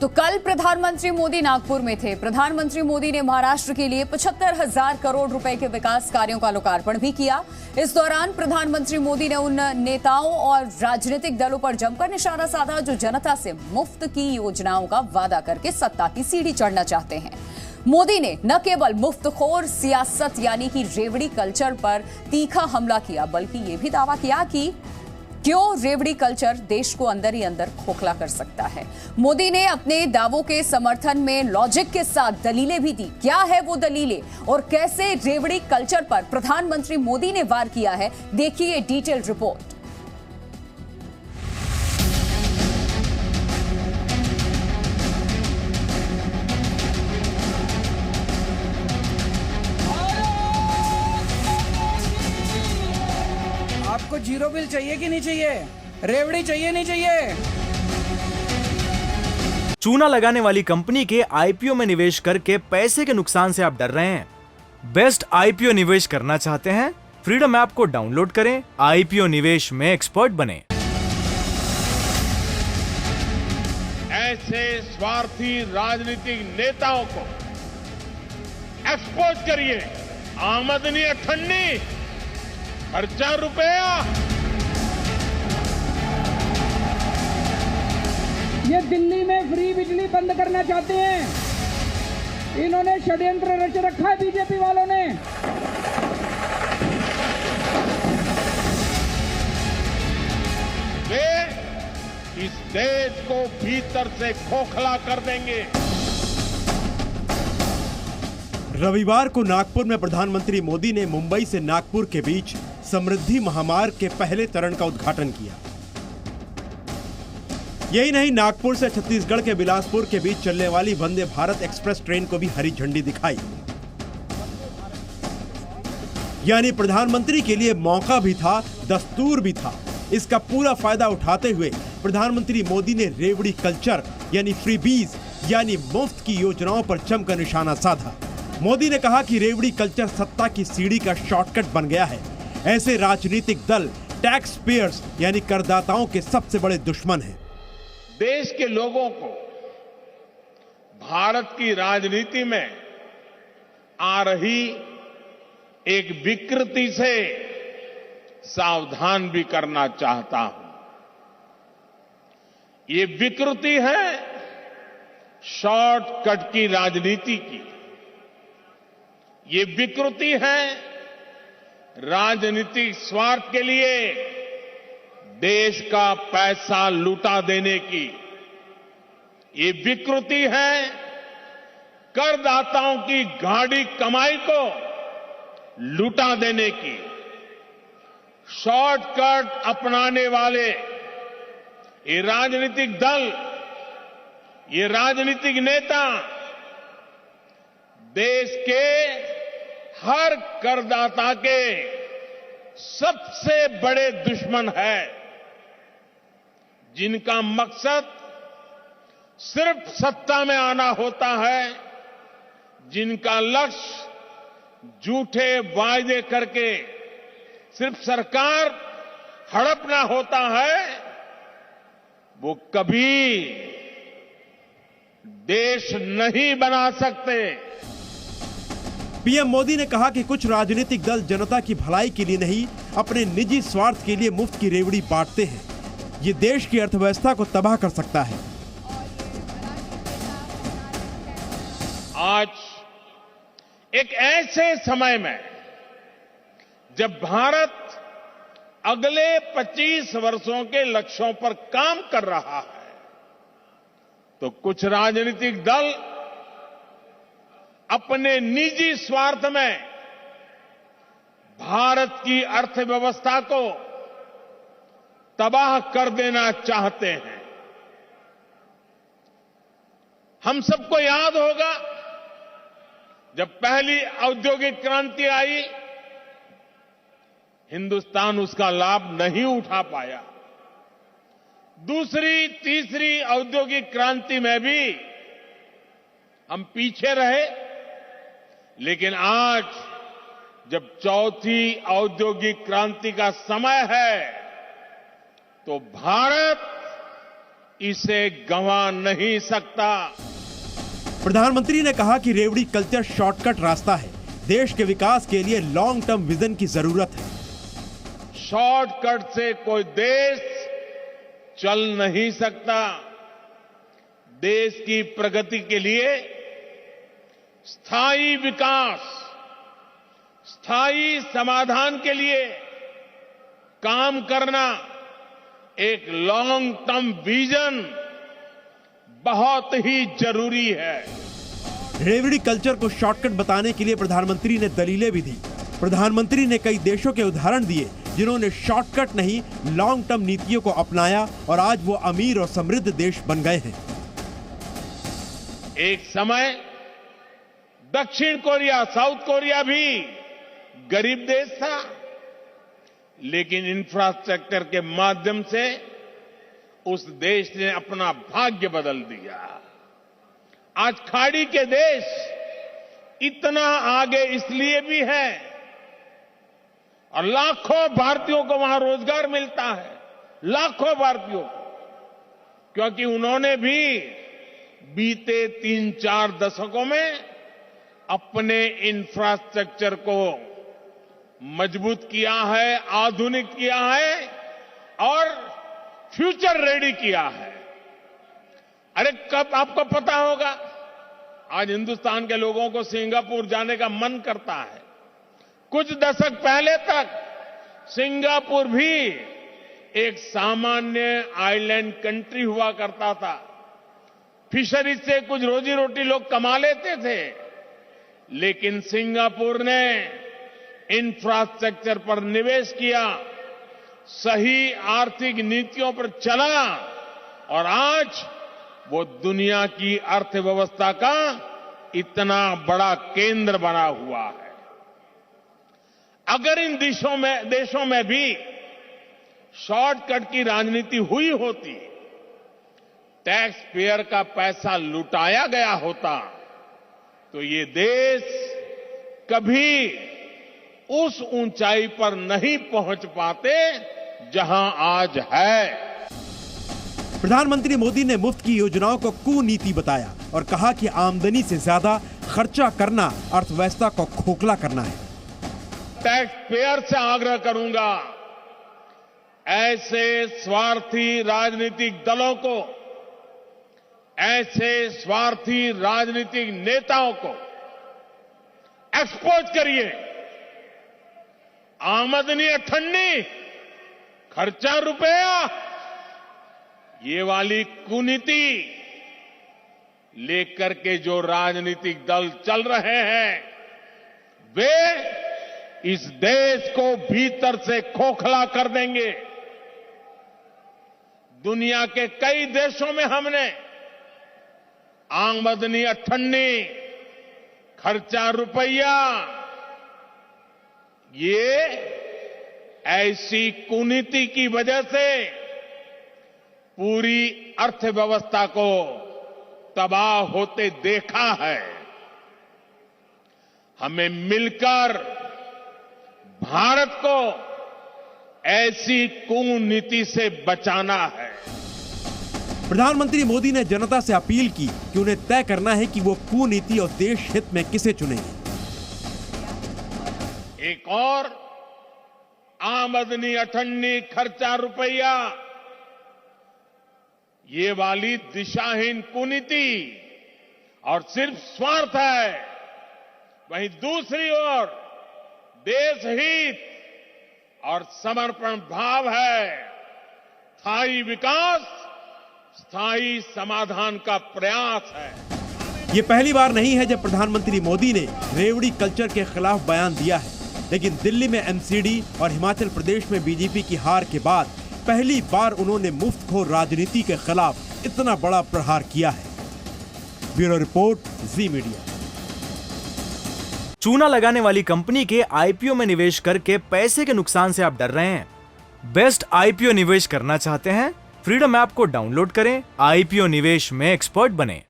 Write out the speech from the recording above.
तो कल प्रधानमंत्री मोदी नागपुर में थे। प्रधानमंत्री मोदी ने महाराष्ट्र के लिए 75,000 करोड़ रुपए के विकास कार्यों का लोकार्पण भी किया। इस दौरान प्रधानमंत्री मोदी ने उन नेताओं और राजनीतिक दलों पर जमकर निशाना साधा जो जनता से मुफ्त की योजनाओं का वादा करके सत्ता की सीढ़ी चढ़ना चाहते हैं। मोदी ने न केवल मुफ्तखोर सियासत यानी कि रेवड़ी कल्चर पर तीखा हमला किया, बल्कि ये भी दावा किया कि क्यों रेवड़ी कल्चर देश को अंदर ही अंदर खोखला कर सकता है। मोदी ने अपने दावों के समर्थन में लॉजिक के साथ दलीलें भी दी। क्या है वो दलीलें और कैसे रेवड़ी कल्चर पर प्रधानमंत्री मोदी ने वार किया है, देखिए डिटेल रिपोर्ट। आपको जीरो बिल चाहिए कि नहीं चाहिए? रेवड़ी चाहिए नहीं चाहिए? चूना लगाने वाली कंपनी के आईपीओ में निवेश करके पैसे के नुकसान से आप डर रहे हैं? बेस्ट आईपीओ निवेश करना चाहते हैं? फ्रीडम ऐप को डाउनलोड करें, आईपीओ निवेश में एक्सपर्ट बने। ऐसे स्वार्थी राजनीतिक नेताओं को एक्सपोज करिए। आमदनी अठन्नी, खर्चा रुपया। ये दिल्ली में फ्री बिजली बंद करना चाहते हैं। इन्होंने षड्यंत्र रच रखा है बीजेपी वालों ने। वे इस देश को भीतर से खोखला कर देंगे। रविवार को नागपुर में प्रधानमंत्री मोदी ने मुंबई से नागपुर के बीच समृद्धि महामार्ग के पहले चरण का उद्घाटन किया। यही नहीं, नागपुर से छत्तीसगढ़ के बिलासपुर के बीच चलने वाली वंदे भारत एक्सप्रेस ट्रेन को भी हरी झंडी दिखाई। यानी प्रधानमंत्री के लिए मौका भी था, दस्तूर भी था। इसका पूरा फायदा उठाते हुए प्रधानमंत्री मोदी ने रेवड़ी कल्चर यानी फ्रीबीज यानी मुफ्त की योजनाओं पर जमकर निशाना साधा। मोदी ने कहा कि रेवड़ी कल्चर सत्ता की सीढ़ी का शॉर्टकट बन गया है। ऐसे राजनीतिक दल टैक्स पेयर्स यानी करदाताओं के सबसे बड़े दुश्मन हैं। देश के लोगों को भारत की राजनीति में आ रही एक विकृति से सावधान भी करना चाहता हूं। ये विकृति है शॉर्टकट की राजनीति की। ये विकृति है राजनीतिक स्वार्थ के लिए देश का पैसा लुटा देने की। ये विकृति है करदाताओं की गाढ़ी कमाई को लुटा देने की। शॉर्टकट अपनाने वाले ये राजनीतिक दल, ये राजनीतिक नेता देश के हर करदाता के सबसे बड़े दुश्मन है, जिनका मकसद सिर्फ सत्ता में आना होता है, जिनका लक्ष्य झूठे वायदे करके सिर्फ सरकार हड़पना होता है, वो कभी देश नहीं बना सकते। पीएम मोदी ने कहा कि कुछ राजनीतिक दल जनता की भलाई के लिए नहीं, अपने निजी स्वार्थ के लिए मुफ्त की रेवड़ी बांटते हैं। ये देश की अर्थव्यवस्था को तबाह कर सकता है। आज एक ऐसे समय में जब भारत अगले 25 वर्षों के लक्ष्यों पर काम कर रहा है, तो कुछ राजनीतिक दल अपने निजी स्वार्थ में भारत की अर्थव्यवस्था को तबाह कर देना चाहते हैं। हम सबको याद होगा जब पहली औद्योगिक क्रांति आई, हिंदुस्तान उसका लाभ नहीं उठा पाया। दूसरी, तीसरी औद्योगिक क्रांति में भी हम पीछे रहे, लेकिन आज जब चौथी औद्योगिक क्रांति का समय है, तो भारत इसे गंवा नहीं सकता। प्रधानमंत्री ने कहा कि रेवड़ी कल्चर शॉर्टकट रास्ता है। देश के विकास के लिए लॉन्ग टर्म विजन की जरूरत है। शॉर्टकट से कोई देश चल नहीं सकता। देश की प्रगति के लिए स्थायी विकास, स्थायी समाधान के लिए काम करना, एक लॉन्ग टर्म विजन बहुत ही जरूरी है। रेवड़ी कल्चर को शॉर्टकट बताने के लिए प्रधानमंत्री ने दलीलें भी दी। प्रधानमंत्री ने कई देशों के उदाहरण दिए जिन्होंने शॉर्टकट नहीं लॉन्ग टर्म नीतियों को अपनाया और आज वो अमीर और समृद्ध देश बन गए हैं। एक समय दक्षिण कोरिया, साउथ कोरिया भी गरीब देश था, लेकिन इंफ्रास्ट्रक्चर के माध्यम से उस देश ने अपना भाग्य बदल दिया। आज खाड़ी के देश इतना आगे इसलिए भी है और लाखों भारतीयों को वहां रोजगार मिलता है, लाखों भारतीयों को, क्योंकि उन्होंने भी बीते 3-4 दशकों में अपने इंफ्रास्ट्रक्चर को मजबूत किया है, आधुनिक किया है और फ्यूचर रेडी किया है। अरे कब आपको पता होगा, आज हिंदुस्तान के लोगों को सिंगापुर जाने का मन करता है। कुछ दशक पहले तक सिंगापुर भी एक सामान्य आइलैंड कंट्री हुआ करता था। फिशरीज से कुछ रोजी रोटी लोग कमा लेते थे, लेकिन सिंगापुर ने इंफ्रास्ट्रक्चर पर निवेश किया, सही आर्थिक नीतियों पर चला और आज वो दुनिया की अर्थव्यवस्था का इतना बड़ा केंद्र बना हुआ है। अगर इन देशों में भी शॉर्टकट की राजनीति हुई होती, टैक्स पेयर का पैसा लुटाया गया होता, तो ये देश कभी उस ऊंचाई पर नहीं पहुंच पाते जहां आज है। प्रधानमंत्री मोदी ने मुफ्त की योजनाओं को कुनीति बताया और कहा कि आमदनी से ज्यादा खर्चा करना अर्थव्यवस्था को खोखला करना है। टैक्स पेयर से आग्रह करूंगा, ऐसे स्वार्थी राजनीतिक दलों को, ऐसे स्वार्थी राजनीतिक नेताओं को एक्सपोज करिए। आमदनी अठन्नी, खर्चा रुपया, ये वाली कुनीति लेकर के जो राजनीतिक दल चल रहे हैं, वे इस देश को भीतर से खोखला कर देंगे। दुनिया के कई देशों में हमने आमदनी अठन्नी, खर्चा रुपया, ये ऐसी कुनीति की वजह से पूरी अर्थव्यवस्था को तबाह होते देखा है। हमें मिलकर भारत को ऐसी कुनीति से बचाना है। प्रधानमंत्री मोदी ने जनता से अपील की कि उन्हें तय करना है कि वो कुनीति और देश हित में किसे चुनेंगे। एक और आमदनी अठन्नी, खर्चा रुपया, ये वाली दिशाहीन कुनीति और सिर्फ स्वार्थ है। वहीं दूसरी ओर देश हित और समर्पण भाव है, स्थायी विकास, स्थायी समाधान का प्रयास है। ये पहली बार नहीं है जब प्रधानमंत्री मोदी ने रेवड़ी कल्चर के खिलाफ बयान दिया है, लेकिन दिल्ली में एमसीडी और हिमाचल प्रदेश में बीजेपी की हार के बाद पहली बार उन्होंने मुफ्तखोर राजनीति के खिलाफ इतना बड़ा प्रहार किया है। ब्यूरो रिपोर्ट, जी मीडिया। चूना लगाने वाली कंपनी के आईपीओ में निवेश करके पैसे के नुकसान से आप डर रहे हैं? बेस्ट आईपीओ निवेश करना चाहते हैं? फ्रीडम ऐप को डाउनलोड करें, आईपीओ निवेश में एक्सपर्ट बनें।